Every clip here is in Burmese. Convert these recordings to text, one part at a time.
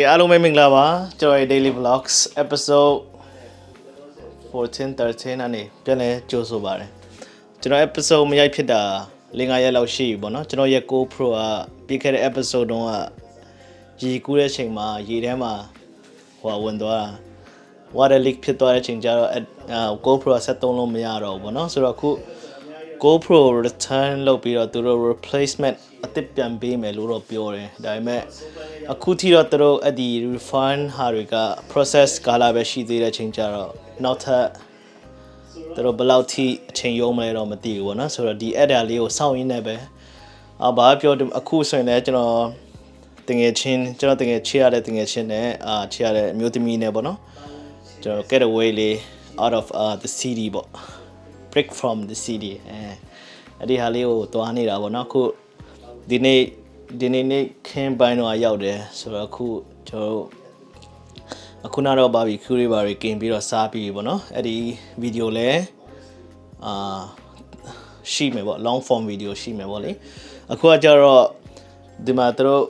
အားလုံးပဲမင်္ဂလာပါကျွန်တော်ရဲ့ daily vlogs episode 14 13အနေပြန်လဲကြိုးဆိုပါတယ်ကျွန်တော် episode မရိုက်ဖြစ်တာ5ရက်လောက်ရှိပြီပေါ့နော်ကျွန်တော်ရဲ့ GoPro ကပြီးခဲ့တဲ့ episode တုန်းကရေကူးတဲ့အချိန်မှာရေထဲမှာဝင်သွားတာ water leak ဖြစ်သွားတဲ့အချိန်ကျတော့GoPro ဆက်သုံးလို့မရတော့ဘူးပေါ့နော်ဆိုတော့အခု GoPro return လုပ်ပြီးတော့သူတို့ replacement အသစ်ပြန်ပေးမယ်လို့တော့ပြောတယ်ဒါပေမဲ့အခုထိတော့သူတို့အဲ့ဒီ refund ဟာတွေက process ကာလပဲရှိသေးတဲ့အချိန်ကျတော့နောက်ထပ်သူတို့ဘယ်လောက်ထိအချိန်ရုံးမလဲတော့မသိဘူးပေါ့နော်ဆိုတော့ဒီ edit လေးကိုစောင့်ရင်းနဲ့ပဲဘာပြောအခုဆိုရင်လည်းကျွန်တော်တငယ်ချင်းချစ်ရတဲ့တငယ်ချင်းနဲ့ချစ်ရတဲ့အမျိုးသမီးနဲ့ပေါ့နော်ကျွန်တော် get away လေး out of the city ပေါ့break from the city အဲ့ဒီဟာလေးကိုသွားနေတာပေါ့နော်အခုဒီနေ့ခင်းပိုင်းတော့ရောက်တယ်ဆိုတော့အခုကျွန်တော်အခုနောက်ဘာဘီကျူတွေဘာတွေกินပြီးတော့စားပြီးပေါ့နော်အဲ့ဒီဗီဒီယိုလဲရှိမယ်ပေါ့ long form video ရှိမယ်ပေါ့လေအခုကကျတော့ဒီမှာတို့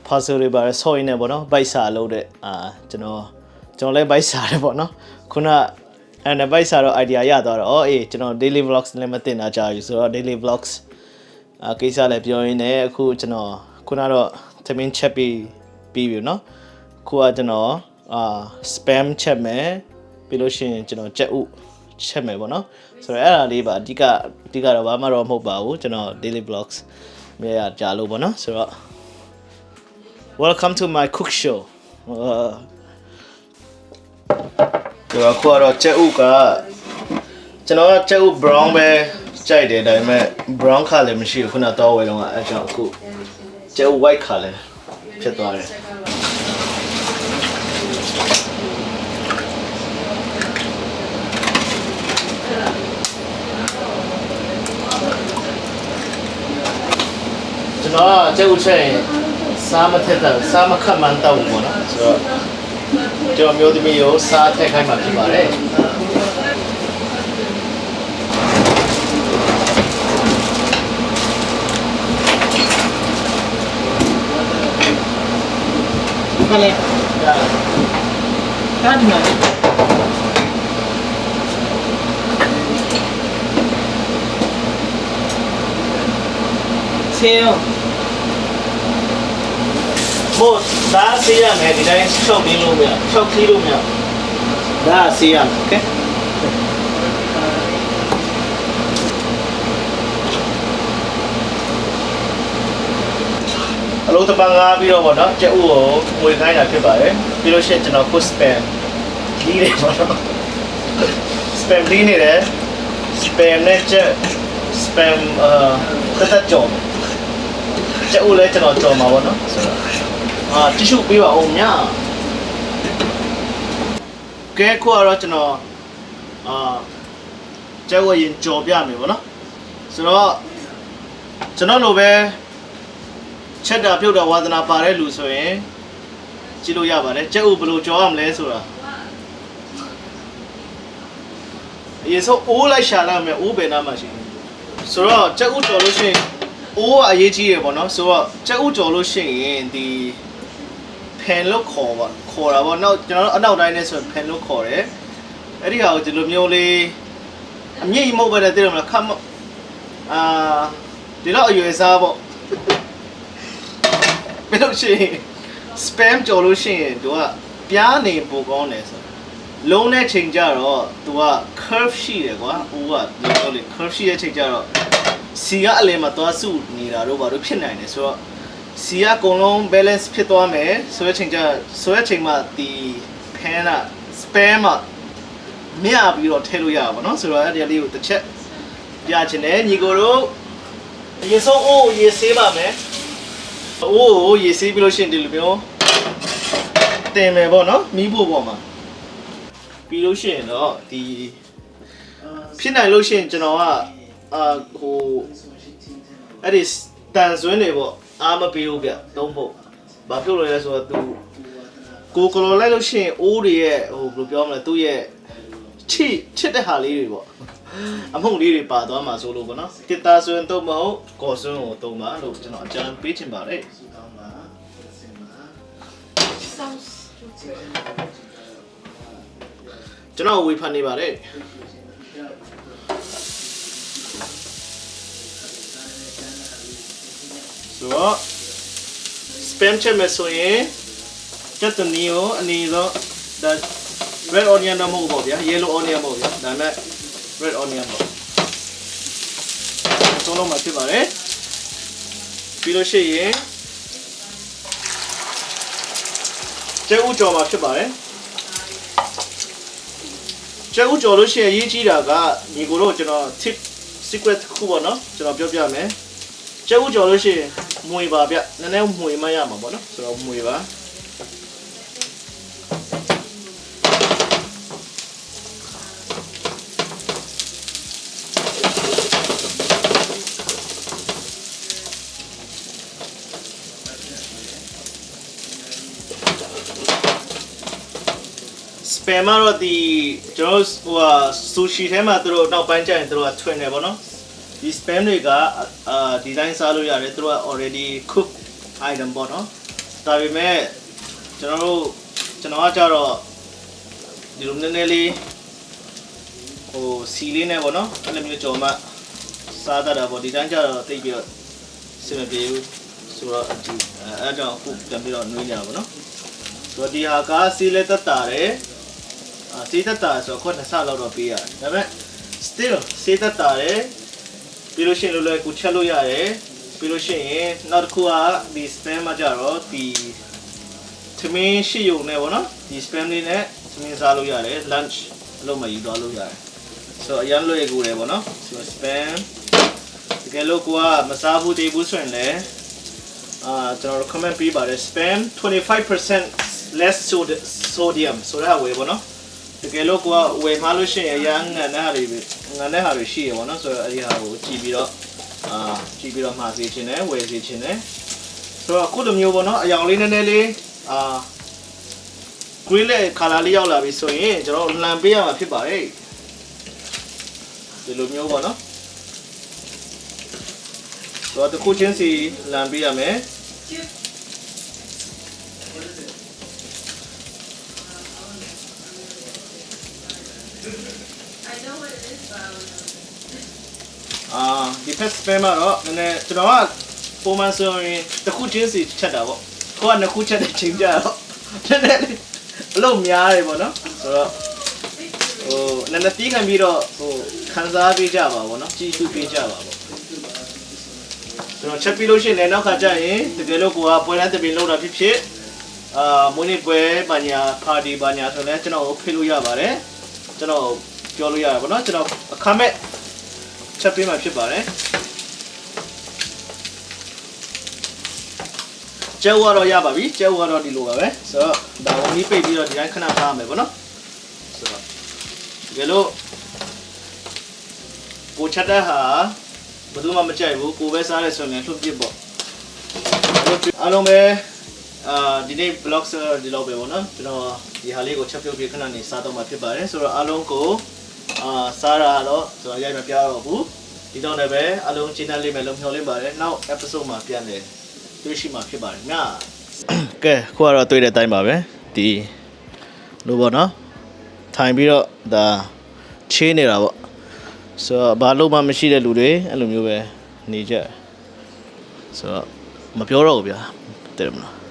puzzle တွေဘာလဲဆော့ရင်းနေပေါ့နော် bike စာလုပ်တဲ့ကျွန်တော်လည်း bike စာတယ်ပေါ့နော်ခုနအဲ့ဒါ bike စာတော့ idea ရသွားတော့အေးကျွန်တော် daily vlogs လည်းမတင်တာကြာပြီဆိုတော့ daily vlogs ကိစ္စလည်းပြောရင်းနဲ့အခုကျွန်တော်ခုနတော့သမင်းချက်ပြီးပြီเนาะခုကကျွန်တော်spam ချက်မယ်ပြီးလို့ရှိရင်ကျွန်တော်ကြက်ဥချက်မယ်ပေါ့เนาะဆိုတော့အဲ့ဒါလေးပါအဓိကတော့ဘာမှတော့မဟုတ်ပါဘူးကျွန်တော် daily vlogs မြင်ရကြလို့ပေါ့เนาะဆိုတော့ welcome to my cook show ဒီအခုကတော့ကြက်ဥကကျွန်တော်ကကြက်ဥ brown ပဲကြိုက်တယ်ဒါပေမဲ့ brown color မရှိဘူးခုနတော့ဝယ်တော့အဲ့ကြောင့်အခုကျဲ white color ဖြစ်သွားတယ်ကျွန်တော်ကျဲဥချက်စားမထက်တော့စားမခတ်မှန်းတော့ဘူးပေါ့နော်ဆိုတော့ကျွန်တော်မျိုးသမီးကိုစားထည့်ခိုင်းမှဖြစ်ပါတယ်Vale. Calma. Seo. Bố, đã xí à mẹ thì đây chọc đi luôn mẹ, chọc đi luôn mẹ. Đã xí à, ok? Lúc tập băng video vào đó, chạy ủa mùi khai là cái vậy. Video xem cho nó có spam đi đấy vào đó. Spam đi này đấy. Spam này chứ spam tất tất trộm. Chạy ủa lấy cho nó trộm vào đó. Chứ chụp đi vào ôm nhá. Cái qua đó cho nó chạy ủa nhìn trộm ra mình vào đó. Sau đó cho nó lùi vềချက်တာပြုတ်တာဝါသနာပါတဲ့လူဆိုရင်ကြည့်လို့ရပါတယ်ကြက်ဥဘယ်လိုကြောရမလဲဆိုတာအရင်ဆုံးအိုးလိုက်ရှာလိုက်မယ်အိုးဘယ်နာမှာရှိလဲဆိုတော့ကြက်ဥကြော်လို့ရှိရင်အိုးကအရေးကြီးတယ်ပေါ့နော်ဆိုတော့ကြက်ဥကြော်လို့ရှိရင်ဒီဖန်လို့ခေါ်တာပေါ့နောက်ကျွန်တော်တို့အနောက်တိုင်းနဲ့ဆိုရင်ဖန်လို့ခေါ်တယ်အဲ့ဒီဟာကိုဒီလိုမျိုးလေးအမြင့်မဟုတ်ပဲတဲ့သိတယ်မလားခတ်ဒီတော့အရွယ်စားပေါ့ဘယ်လိုရှိရင် spam ကြော်လို့ရှိရင်သူကပြားနေပိုကောင်းတယ်ဆိုလုံးတဲ့ချိန်ကျတော့သူက curve ရှိတယ်ကွာဟိုကဒီလိုလေ curve ရှိတဲ့ချိန်ကျတော့စီကအလယ်မှာသွားစုနေတာတော့ဘာလို့ဖြစ်နိုင်လဲဆိုတော့စီကအကုန်လုံး balance ဖြစ်သွားမယ်ဆိုတဲ့ချိန်မှာဒီ pan က spam မှာမြာပြီးတော့ထည့်လို့ရပါဘောเนาะဆိုတော့အဲ့ဒီလေးကိုတစ်ချက်ပြချင်တယ်ညီကိုတို့အရင်ဆုံးအိုးရေဆေးပါမယ်အိုးရေဆေးပြီးလို့ရှိရင်ဒီလိုမျိုးတင်မယ်ပေါ့နော်မီးဖို့ပေါ်မှာပြီးလို့ရှိရင်တော့ဒီဖြစ်နိုင်လို့ရှိရင်ကျွန်တော်ကဟိုအဲ့ဒီတန်ဆွင်းတွေပေါ့အားမပေးဘူးဗျသုံးဖို့ဘာဖြစ်လို့လဲဆိုတော့သူကိုကလော်လိုက်လို့ရှိရင်အိုးတွေရဲ့ဟိုဘယ်လိုပြောမလဲသူ့ရဲ့ချစ်တဲ့ဟာလေးတွေပေါ့အမှုန့်လေးတွေပါသွားမှာဆိုလို့ပေါ့နော်တစ်သားဆွင်းတော့မဟုတ်ကော်ဆွင်းကိုသုံးပါလို့ကျွန်တော်အကြံပေးချင်ပါတယ် Sa sounds good. ကျွန်တော်ဝေဖန်နေပါတယ်ဆိုတော့ spam ချက်မဲ့ဆိုရင်ချက်တနည်းကိုအနည်းဆုံးဒါ red onion တော့မဟုတ်ပါဗျာ yellow onion မဟုတ်ဗျာဒါပေမဲ့ red onion ပေါ့ဆုံးလုံးမှာဖြစ်ပါတယ်ပြီးလို့ရှိရင်ကျဲဥကြော်မှာဖြစ်ပါတယ်ကျဲဥကြော်လို့ရှိရင်ရေးကြည့်တာကညီကိုတို့ကျွန်တော် tip secret တစ်ခုပေါ့နော်ကျွန်တော်ပြောပြမယ်ကျဲဥကြော်လို့ရှိရင်မွေပါဗျနည်းနည်းမွေမှရမှာပေါ့နော်ဆိုတော့မွေပါစပယ်မာတော့ဒီကျွန်တော်ဟိုဆူရှီထဲမှာသူတို့နောက်ပိုင်းကျရင်သူတို့ကထွင်နေပေါ့နော်ဒီ spam တွေကဒီဇိုင်းစားလို့ရတယ်သူတို့က already cook item ပေါ့နော်ဒါပေမဲ့ကျွန်တော်ကကြတော့ဒီလိုနည်းနည်းလေးဟိုစီလေးနဲ့ပေါ့နော်အဲ့လိုမျိုးကြော်မှစားတတ်တာပေါ့ဒီတိုင်းကြတော့တိတ်ပြီးတော့စင်မပြေဘူးဆိုတော့အဲ့ကြောင့်ခုပြန်ပြီးတော့နှွေးကြတာပေါ့နော်ဆိုတော့ဒီဟာကစီလေးတက်တာတယ်စေးသက်တာဆိုတော့ခွက်နှစ်ဆလောက်တော့ပေးရတယ်ဒါပေမဲ့ still စေးသက်တာရယ်ပြီးလို့ရှိရင်လည်းကိုချက်လို့ရတယ်ပြီးလို့ရှိရင်နောက်တစ်ခုကဒီ spam မှာကြတော့ဒီသမင်းရှိုံနဲ့ပေါ့နော်ဒီ spam လေးနဲ့သမင်းစားလို့ရတယ် lunch အလုပ်မယူသွားလို့ရတယ်ဆိုတော့အရင်လွယ်ကူတယ်ပေါ့နော်ဆိုတော့ spam တကယ်လို့ကိုကမစားဘူးတေးဘူးဆိုရင်လည်းကျွန်တော် recommend ပေးပါတယ် spam 25% less sodium ဆိုတော့ဝယ်ပေါ့နော်တကယ်လို့ကိုကဝယ်မှလို့ရှိရင်အရန်ငန်တဲ့ဟာတွေရှိရပါတော့ဆိုတော့အဲဒီဟာကိုကြည့်ပြီးတော့မှာစေချင်တယ်ဝယ်စေချင်တယ်ဆိုတော့အခုလိုမျိုးပေါ့နော်အယောင်လေးနည်းနည်းလေး green လေး color လေးရောက်လာပြီဆိုရင်ကျွန်တော်လှန်ပေးရမှာဖြစ်ပါတယ်ဒီလိုမျိုးပေါ့နော်ဆိုတော့တစ်ခုချင်းစီလှန်ပေးရမယ်ဒီ pet spam ကတော့နည်းနည်းကျွန်တော်ကပုံမှန်ဆိုရင်တစ်ခုချင်းစီချက်တာပေါ့ကိုကနှစ်ခုချက်တဲ့ချိန်ကြတော့နည်းနည်းအလုပ်များတယ်ပေါ့နော်ဆိုတော့ဟိုနည်းနည်းတီးခံပြီးတော့ဟိုခံစားပေးကြပါပေါ့နော်ကြည့်ရှုပေးကြပါပေါ့ကျွန်တော်ချက်ပြီးလို့ရှိရင်လည်းနောက်ခါကျရင်တကယ်လို့ကိုကပွဲလမ်းတပင်လောက်တာဖြစ်ဖြစ်မွေးနေ့ပွဲဘာညာ party ဘာညာဆိုလည်းကျွန်တော်ကိုဖိလို့ရပါတယ်ကျွန်တော်ပြောလို့ရတယ်ပေါ့နော်ကျွန်တော်အခမဲ့ချက်ပေးမှဖြစ်ပါတယ်ကျဲဝါတော့ရပါပြီကျဲဝါတော့ဒီလိုပါပဲဆိုတော့ဒါဝမီးပိတ်ပြီးတော့ဒီတိုင်းခဏထားရမယ်ပေါ့နော်ဆိုတော့ဒီလိုကိုချက်တဲ့ဟာဘယ်သူမှမကြိုက်ဘူးကိုပဲစားရဲဆိုရင်လှုပ်ပြစ်ပေါ့အားလုံးပဲဒီနေ့ vlog ဆိုဒီလောက်ပဲပေါ့နော်ကျွန်တော်ဒီဟာလေးကိုချက်ပြုတ်ပြီးခဏနေစားတော့မှဖြစ်ပါတယ်ဆိုတော့အားလုံးကိုစားရတော့ကျွန်တော်ရိုက်မပြတော့ဘူးဒီတော့လည်းပဲအားလုံးကျေးဇူးလေးမယ်လို့မျှော်လင့်ပါတယ်နောက် episode မှာပြန်တယ်တွေ့ရှိမှာဖြစ်ပါတယ်ညကဲခုကတော့တွေ့တဲ့အတိုင်းပါပဲဒီလိုပေါ့နော်ထိုင်ပြီးတော့ဒါချေးနေတာပေါ့ဆိုတော့ဘာလို့မှမရှိတဲ့လူတွေအဲ့လိုမျိုးပဲနေကြဆိုတော့မပြောတော့ဘူးဗျာတဲ့မလား